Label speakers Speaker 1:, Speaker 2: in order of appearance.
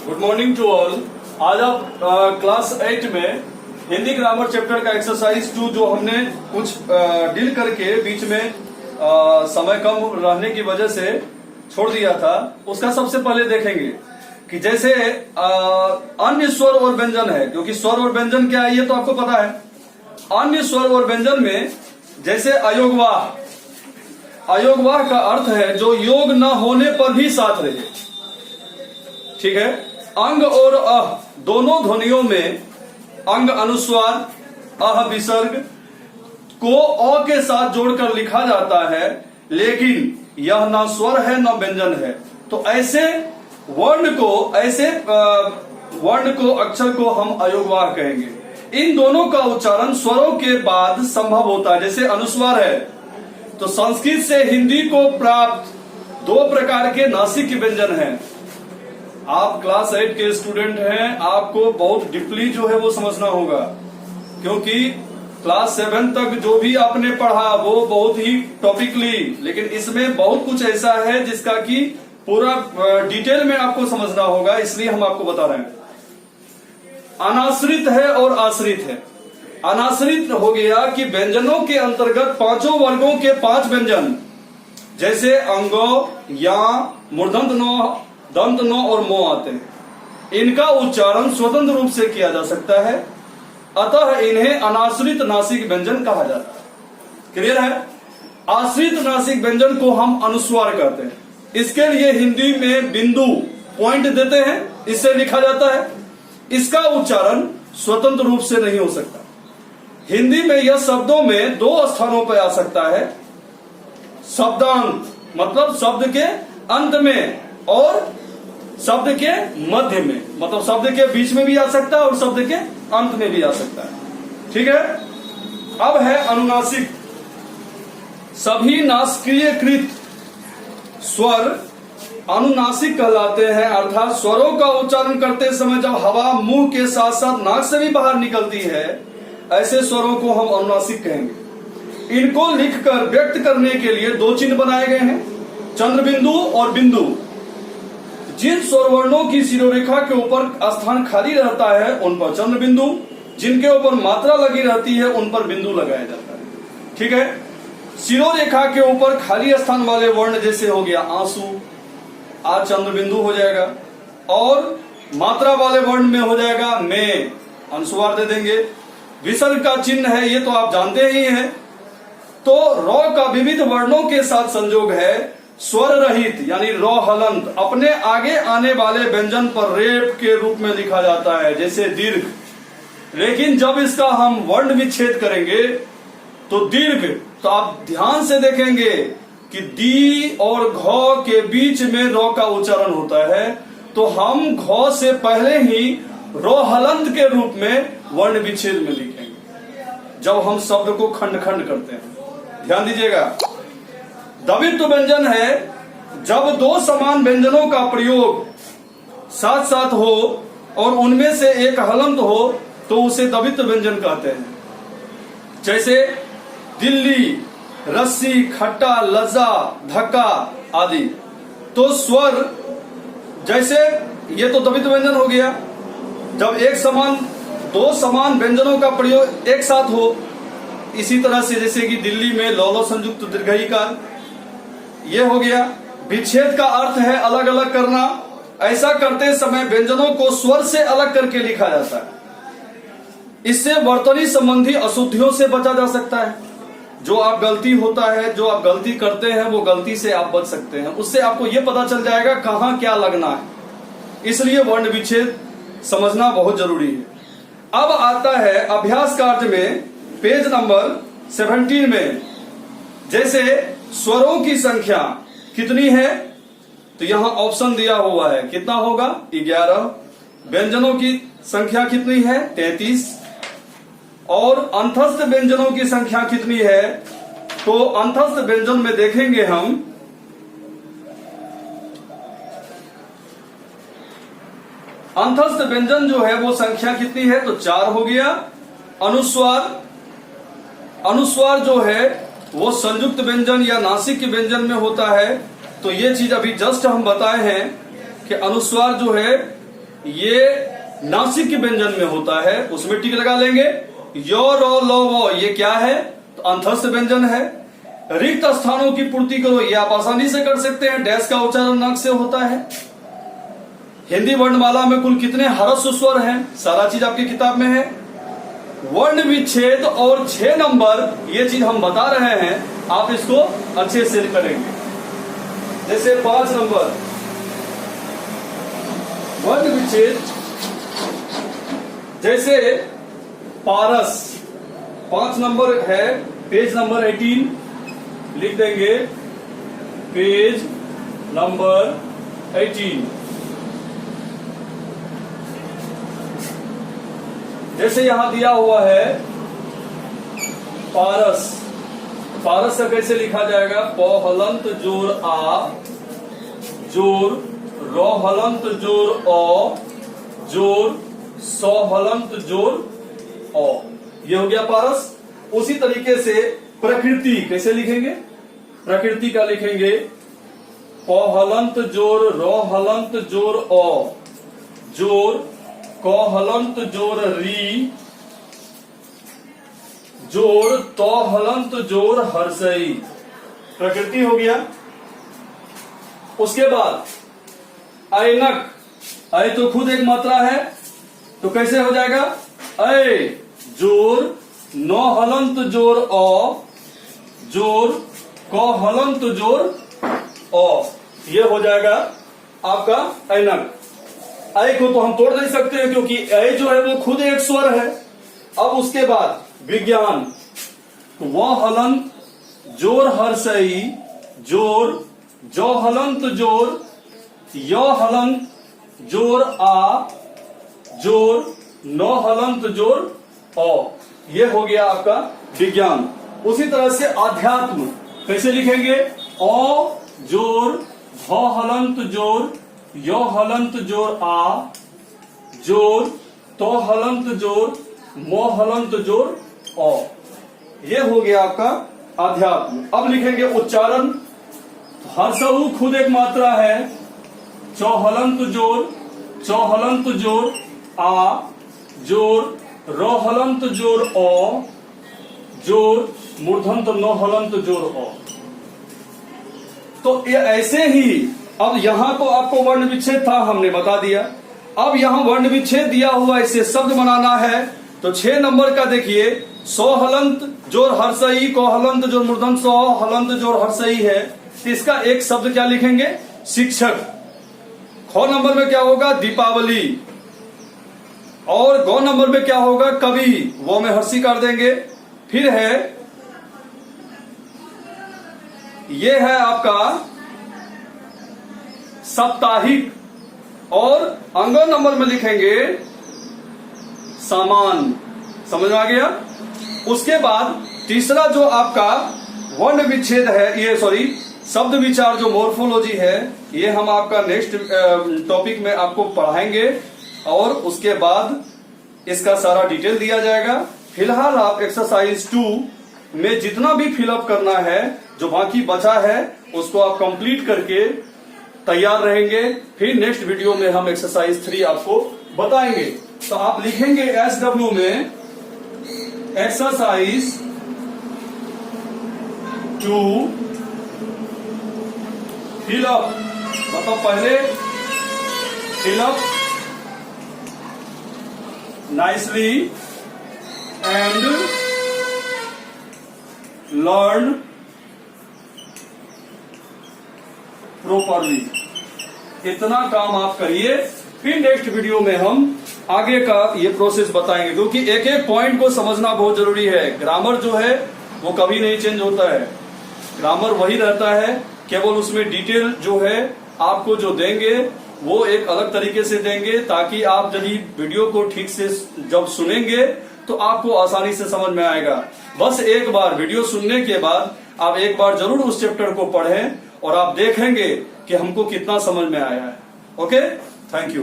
Speaker 1: Good morning to all. आज आप class 8 में हिंदी ग्रामर चैप्टर का एक्सरसाइज 2 जो हमने कुछ डील करके बीच में समय कम रहने की वजह से छोड़ दिया था, उसका सबसे पहले देखेंगे कि जैसे अन्य स्वर और व्यंजन है, क्योंकि स्वर और व्यंजन क्या है ये तो आपको पता है। अन्य स्वर और व्यंजन में जैसे अयोगवाह का अर्थ है जो योग न होने पर भी साथ रहे, ठीक है। अंग और अह दोनों ध्वनियों में अंग अनुस्वार अह विसर्ग को अ के साथ जोड़कर लिखा जाता है, लेकिन यह न स्वर है न व्यंजन है। तो ऐसे वर्ण को अक्षर को हम अयोगवाह कहेंगे। इन दोनों का उच्चारण स्वरों के बाद संभव होता है। जैसे अनुस्वार है तो संस्कृत से हिंदी को प्राप्त 2 प्रकार के नासिक व्यंजन हैं। आप क्लास 8 के स्टूडेंट हैं, आपको बहुत डीपली जो है वो समझना होगा, क्योंकि क्लास 7 तक जो भी आपने पढ़ा वो बहुत ही टॉपिकली, लेकिन इसमें बहुत कुछ ऐसा है जिसका कि पूरा डिटेल में आपको समझना होगा, इसलिए हम आपको बता रहे हैं। अनाश्रित है और आश्रित है। अनाश्रित हो गया कि व्यंजनों के अंतर्गत 5 वर्गों के 5 व्यंजन, जैसे अंगो, या, मूर्धन्य नो, दंत नो और मो आते हैं। इनका उच्चारण स्वतंत्र रूप से किया जा सकता है, अतः इन्हें अनाश्रित नासिक व्यंजन कहा जाता है। क्लियर है। आश्रित नासिक व्यंजन को हम अनुस्वार कहते हैं। इसके लिए हिंदी में बिंदु पॉइंट देते हैं, इससे लिखा जाता है। इसका उच्चारण स्वतंत्र रूप से नहीं हो सकता। हिंदी में यह शब्दों में 2 स्थानों पर आ सकता है। शब्दांत मतलब शब्द के अंत में, और शब्द के मध्य में, मतलब शब्द के बीच में भी आ सकता है और शब्द के अंत में भी आ सकता है, ठीक है। अब है अनुनासिक। सभी नासिकीकृत स्वर अनुनासिक कहलाते हैं, अर्थात स्वरों का उच्चारण करते समय जब हवा मुंह के साथ साथ नाक से भी बाहर निकलती है, ऐसे स्वरों को हम अनुनासिक कहेंगे। इनको लिखकर व्यक्त करने के लिए 2 चिन्ह बनाए गए हैं, चंद्रबिंदु और बिंदु। जिन स्वर वर्णों की शिरोरेखा के ऊपर स्थान खाली रहता है उन पर चंद्र बिंदु, जिनके ऊपर मात्रा लगी रहती है उन पर बिंदु लगाया जाता है, ठीक है। शिरोरेखा के ऊपर खाली स्थान वाले वर्ण जैसे हो गया आंसू, आ चंद्र बिंदु हो जाएगा, और मात्रा वाले वर्ण में हो जाएगा में, अनुस्वार दे देंगे। विसर्ग का चिन्ह है, ये तो आप जानते ही हैं। तो रॉ का विविध वर्णों के साथ संयोग है। स्वर रहित यानी रॉ हलंत अपने आगे आने वाले व्यंजन पर रेप के रूप में लिखा जाता है, जैसे दीर्घ। लेकिन जब इसका हम वर्ण विच्छेद करेंगे तो दीर्घ, तो आप ध्यान से देखेंगे कि दी और घ के बीच में रॉ का उच्चारण होता है, तो हम घ से पहले ही रॉ हलंत के रूप में वर्ण विच्छेद में लिखेंगे जब हम शब्द को खंड खंड करते हैं। ध्यान दीजिएगा। द्वित्व व्यंजन है जब 2 समान व्यंजनों का प्रयोग साथ साथ हो और उनमें से एक हलंत हो तो उसे द्वित्व व्यंजन कहते हैं। जैसे दिल्ली, रस्सी, खट्टा, लज्जा, धक्का आदि। तो स्वर जैसे ये तो द्वित्व व्यंजन हो गया जब 2 समान व्यंजनों का प्रयोग एक साथ हो। इसी तरह से जैसे कि दिल्ली में लौलो संयुक्त दीर्घईकार, ये हो गया। विच्छेद का अर्थ है अलग अलग करना। ऐसा करते समय व्यंजनों को स्वर से अलग करके लिखा जाता है। इससे वर्तनी संबंधी अशुद्धियों से बचा जा सकता है। जो आप गलती होता है, जो आप गलती करते हैं, वो गलती से आप बच सकते हैं। उससे आपको ये पता चल जाएगा कहाँ क्या लगना है। इसलिए वर्ण विच्छेद समझना बहुत जरूरी है। अब आता है अभ्यास कार्य में पेज नंबर 17 में। जैसे स्वरों की संख्या कितनी है, तो यहां ऑप्शन दिया हुआ है, कितना होगा 11। व्यंजनों की संख्या कितनी है 33, और अंतस्थ व्यंजनों की संख्या कितनी है, तो अंतस्थ व्यंजन में देखेंगे हम अंतस्थ व्यंजन जो है वो संख्या कितनी है, तो 4 हो गया। अनुस्वार जो है वो संयुक्त व्यंजन या नासिक के व्यंजन में होता है। तो ये चीज अभी जस्ट हम बताए हैं कि अनुस्वार जो है ये नासिक व्यंजन में होता है, उसमें टिक लगा लेंगे। यो रो लो वो ये क्या है, तो अंतस्थ व्यंजन है। रिक्त स्थानों की पूर्ति करो, ये आप आसानी से कर सकते हैं, डैश का उच्चारण नाक से होता है। हिंदी वर्णमाला में कुल कितने ह्रस्व स्वर हैं, सारा चीज आपकी किताब में है। वर्ण विच्छेद और 6 नंबर, ये चीज हम बता रहे हैं, आप इसको अच्छे से करेंगे। जैसे 5 नंबर वर्ण विच्छेद, जैसे पारस 5 नंबर है, पेज नंबर 18 लिख देंगे, पेज नंबर 18। जैसे यहां दिया हुआ है पारस, पारस का कैसे लिखा जाएगा, प हलंत जोर आ जोर रो हलंत जोर ओ जोर सौ हलंत जोर ओ, ये हो गया पारस। उसी तरीके से प्रकृति कैसे लिखेंगे, प्रकृति का लिखेंगे प हलंत जोर रो हलंत जोर ओ जोर क हलंत जोर री जोर तो हलंत जोर हर्षई, प्रकृति हो गया। उसके बाद ऐनक, ऐ तो खुद एक मात्रा है, तो कैसे हो जाएगा, ऐ जोर नौ हलंत जोर ओ जोर क हलंत जोर ओ, ये हो जाएगा आपका ऐनक। ऐ को तो हम तोड़ नहीं सकते हैं, क्योंकि ऐ जो है वो खुद एक स्वर है। अब उसके बाद विज्ञान, व हलंत जोर हर्षई जोर जो हलंत जोर यो हलंत जोर आ जोर नो हलंत जोर ओ, ये हो गया आपका विज्ञान। उसी तरह से आध्यात्म कैसे लिखेंगे, ओ जोर भ हलंत जोर यो हलंत जोर आ जोर तो हलंत जोर मो हलंत जोर ओ, ये हो गया आपका आध्यात्म। अब लिखेंगे उच्चारण, हर्षऊ खुद एक मात्रा है, चौहलंत जोर आ जोर रो हलंत जोर ओ जोर मूर्धन्त नो हलंत जोर ओ। तो ये ऐसे ही, अब यहां तो आपको वर्ण विच्छेद था, हमने बता दिया। अब यहां वर्ण विच्छेद दिया हुआ, इसे शब्द बनाना है, तो 6 नंबर का देखिए, सौ हलंत जोर हर्षई को हलंत जोर मूर्धन्त सौ हलंत जोर हर्षई है, तो इसका एक शब्द क्या लिखेंगे, शिक्षक। ख नंबर में क्या होगा, दीपावली। और गौ नंबर में क्या होगा, कवि, वो में हर्षी कर देंगे। फिर है, ये है आपका साप्ताहिक, और अंगो नंबर में लिखेंगे सामान। समझ में आ गया। उसके बाद तीसरा जो आपका वर्ण विच्छेद है, ये सॉरी शब्द विचार जो मोर्फोलॉजी है, ये हम आपका नेक्स्ट टॉपिक में आपको पढ़ाएंगे, और उसके बाद इसका सारा डिटेल दिया जाएगा। फिलहाल आप एक्सरसाइज 2 में जितना भी फिलअप करना है, जो बाकी बचा है, उसको आप कंप्लीट करके तैयार रहेंगे। फिर नेक्स्ट वीडियो में हम एक्सरसाइज 3 आपको बताएंगे। तो आप लिखेंगे SW में एक्सरसाइज 2 फिलअप, मतलब पहले fill up nicely and learn properly, इतना काम आप करिए। फिर नेक्स्ट वीडियो में हम आगे का ये प्रोसेस बताएंगे, क्योंकि एक एक पॉइंट को समझना बहुत जरूरी है। ग्रामर जो है वो कभी नहीं चेंज होता है, ग्रामर वही रहता है, केवल उसमें डिटेल जो है आपको जो देंगे वो एक अलग तरीके से देंगे, ताकि आप जब वीडियो को ठीक से जब सुनेंगे तो आपको आसानी से समझ में आएगा। बस एक बार वीडियो सुनने के बाद आप एक बार जरूर उस चैप्टर को पढ़ें, और आप देखेंगे कि हमको कितना समझ में आया है। Okay, thank you.